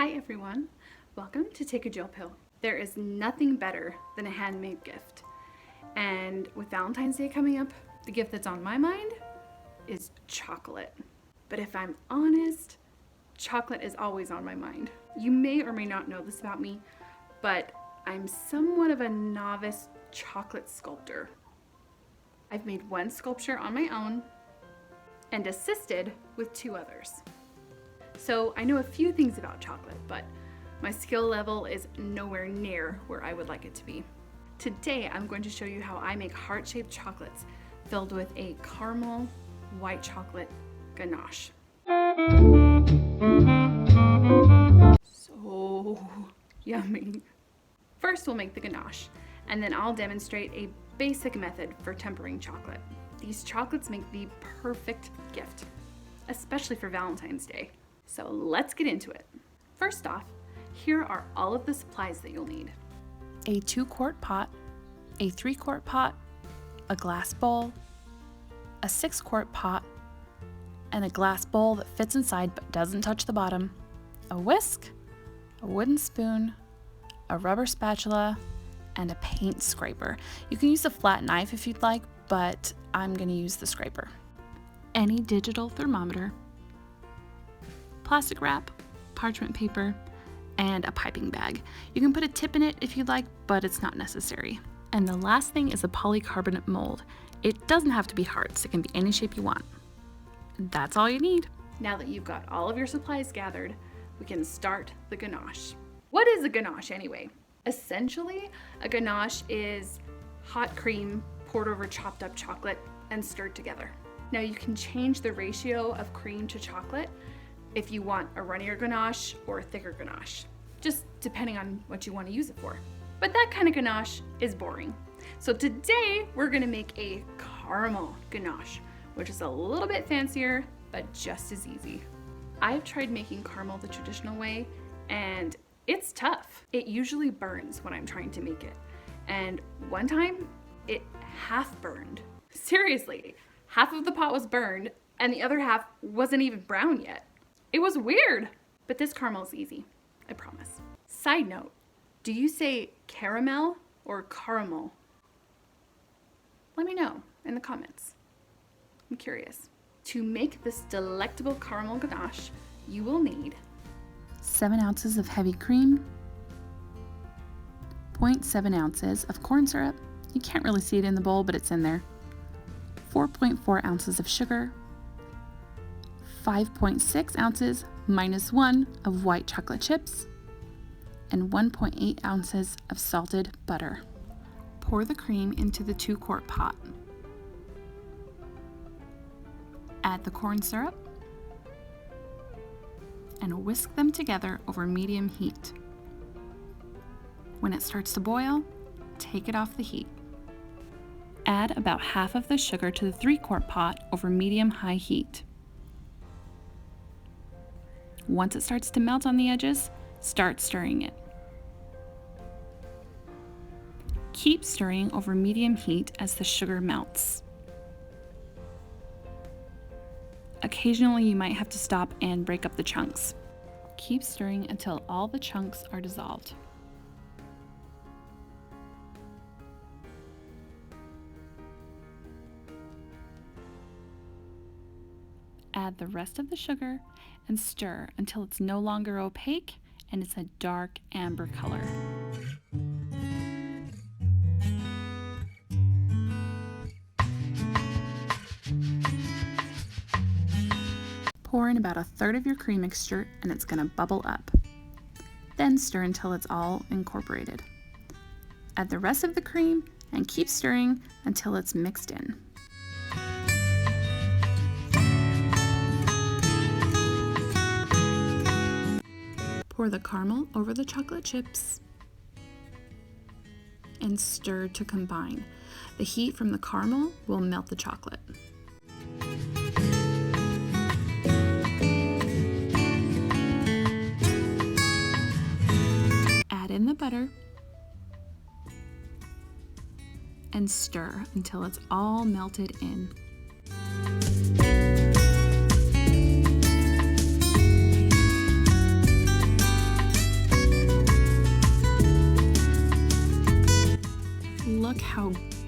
Hi everyone, welcome to Take a Jill Pill. There is nothing better than a handmade gift. And with Valentine's Day coming up, the gift that's on my mind is chocolate. But if I'm honest, chocolate is always on my mind. You may or may not know this about me, but I'm somewhat of a novice chocolate sculptor. I've made one sculpture on my own and assisted with two others. So I know a few things about chocolate, but my skill level is nowhere near where I would like it to be. Today, I'm going to show you how I make heart-shaped chocolates filled with a caramel white chocolate ganache. So yummy. First, we'll make the ganache, and then I'll demonstrate a basic method for tempering chocolate. These chocolates make the perfect gift, especially for Valentine's Day. So let's get into it. First off, here are all of the supplies that you'll need. A 2-quart pot, a 3-quart pot, a glass bowl, a 6-quart pot, and a glass bowl that fits inside but doesn't touch the bottom, a whisk, a wooden spoon, a rubber spatula, and a paint scraper. You can use a flat knife if you'd like, but I'm going to use the scraper. Any digital thermometer, plastic wrap, parchment paper, and a piping bag. You can put a tip in it if you'd like, but it's not necessary. And the last thing is a polycarbonate mold. It doesn't have to be hearts, it can be any shape you want. That's all you need. Now that you've got all of your supplies gathered, we can start the ganache. What is a ganache anyway? Essentially, a ganache is hot cream poured over chopped up chocolate and stirred together. Now you can change the ratio of cream to chocolate if you want a runnier ganache or a thicker ganache, just depending on what you want to use it for. But that kind of ganache is boring. So today we're gonna make a caramel ganache, which is a little bit fancier, but just as easy. I've tried making caramel the traditional way, and it's tough. It usually burns when I'm trying to make it. And one time, it half burned. Seriously, half of the pot was burned, and the other half wasn't even brown yet. It was weird, but this caramel is easy, I promise. Side note, do you say caramel or caramel? Let me know in the comments. I'm curious. To make this delectable caramel ganache, you will need 7 ounces of heavy cream, 0.7 ounces of corn syrup. You can't really see it in the bowl, but it's in there. 4.4 ounces of sugar, 5.6 ounces minus 1 of white chocolate chips, and 1.8 ounces of salted butter. Pour the cream into the 2-quart pot. Add the corn syrup and whisk them together over medium heat. When it starts to boil, take it off the heat. Add about half of the sugar to the 3-quart pot over medium-high heat. Once it starts to melt on the edges, start stirring it. Keep stirring over medium heat as the sugar melts. Occasionally, you might have to stop and break up the chunks. Keep stirring until all the chunks are dissolved. Add the rest of the sugar and stir until it's no longer opaque and it's a dark amber color. Pour in about 1/3 of your cream mixture and it's going to bubble up. Then stir until it's all incorporated. Add the rest of the cream and keep stirring until it's mixed in. Pour the caramel over the chocolate chips and stir to combine. The heat from the caramel will melt the chocolate. Add in the butter and stir until it's all melted in.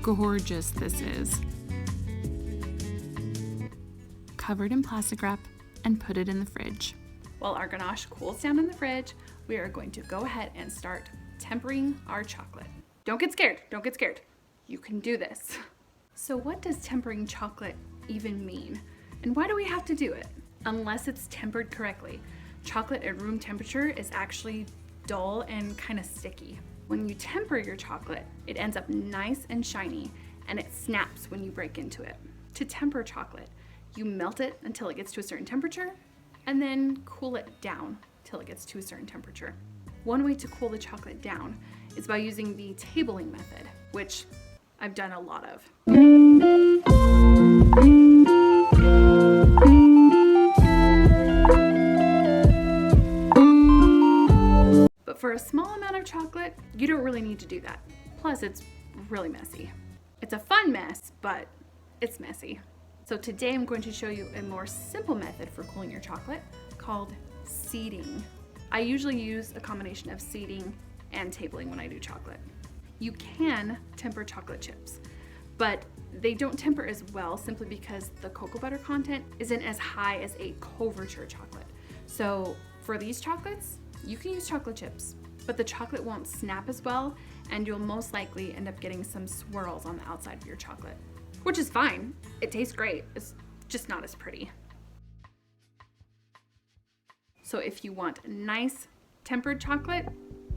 gorgeous this is. Cover it in plastic wrap and put it in the fridge. While our ganache cools down in the fridge, we are going to go ahead and start tempering our chocolate. Don't get scared, don't get scared. You can do this. So what does tempering chocolate even mean? And why do we have to do it? Unless it's tempered correctly. Chocolate at room temperature is actually dull and kind of sticky. When you temper your chocolate, it ends up nice and shiny, and it snaps when you break into it. To temper chocolate, you melt it until it gets to a certain temperature, and then cool it down till it gets to a certain temperature. One way to cool the chocolate down is by using the tabling method, which I've done a lot of. But for a small amount of chocolate, you don't really need to do that. Plus, it's really messy. It's a fun mess, but it's messy. So today I'm going to show you a more simple method for cooling your chocolate called seeding. I usually use a combination of seeding and tabling when I do chocolate. You can temper chocolate chips, but they don't temper as well simply because the cocoa butter content isn't as high as a couverture chocolate. So for these chocolates, you can use chocolate chips, but the chocolate won't snap as well, and you'll most likely end up getting some swirls on the outside of your chocolate, which is fine. It tastes great. It's just not as pretty. So if you want nice tempered chocolate,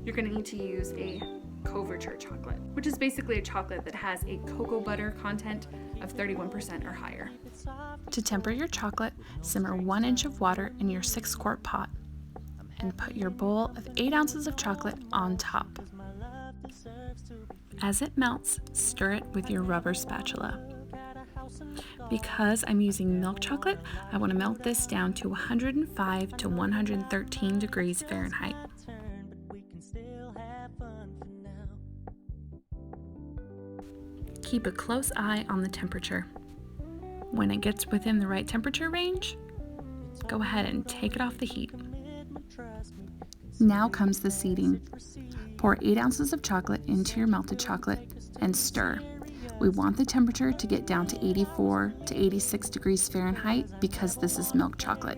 you're gonna need to use a couverture chocolate, which is basically a chocolate that has a cocoa butter content of 31% or higher. To temper your chocolate, simmer 1 inch of water in your 6-quart pot and put your bowl of 8 ounces of chocolate on top. As it melts, stir it with your rubber spatula. Because I'm using milk chocolate, I want to melt this down to 105 to 113 degrees Fahrenheit. Keep a close eye on the temperature. When it gets within the right temperature range, go ahead and take it off the heat. Now comes the seeding. Pour 8 ounces of chocolate into your melted chocolate and stir. We want the temperature to get down to 84 to 86 degrees Fahrenheit because this is milk chocolate.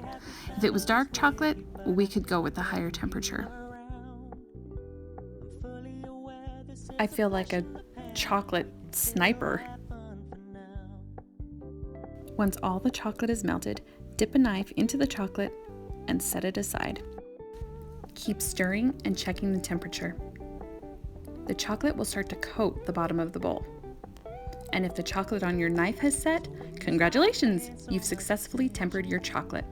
If it was dark chocolate, we could go with the higher temperature. I feel like a chocolate sniper. Once all the chocolate is melted, dip a knife into the chocolate and set it aside. Keep stirring and checking the temperature. The chocolate will start to coat the bottom of the bowl. And if the chocolate on your knife has set, congratulations! You've successfully tempered your chocolate.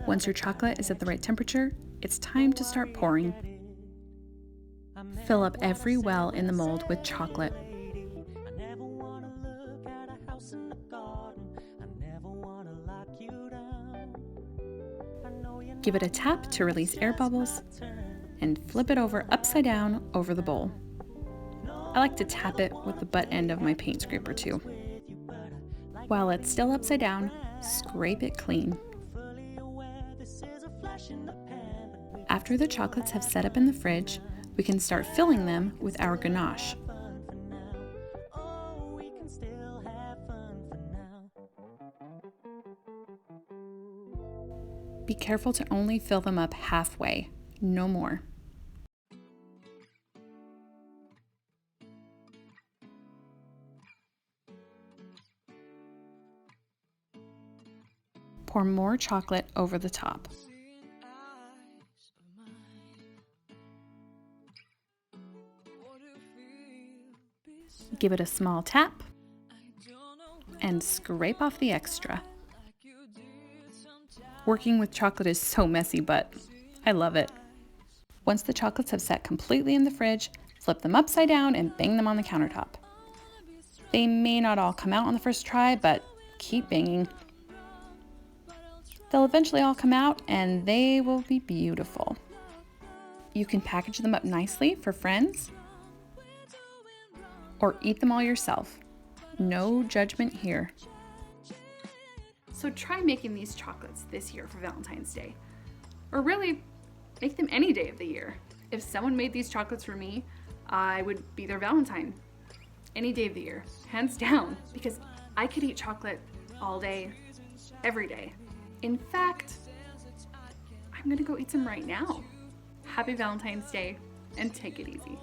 Once your chocolate is at the right temperature, it's time to start pouring. Fill up every well in the mold with chocolate. Give it a tap to release air bubbles and flip it over upside down over the bowl. I like to tap it with the butt end of my paint scraper too. While it's still upside down, scrape it clean. After the chocolates have set up in the fridge, we can start filling them with our ganache. Be careful to only fill them up halfway, no more. Pour more chocolate over the top. Give it a small tap and scrape off the extra. Working with chocolate is so messy, but I love it. Once the chocolates have set completely in the fridge, flip them upside down and bang them on the countertop. They may not all come out on the first try, but keep banging. They'll eventually all come out and they will be beautiful. You can package them up nicely for friends or eat them all yourself. No judgment here. So try making these chocolates this year for Valentine's Day. Or really, make them any day of the year. If someone made these chocolates for me, I would be their Valentine. any day of the year, hands down, because I could eat chocolate all day, every day. In fact, I'm gonna go eat some right now. Happy Valentine's Day, and take it easy.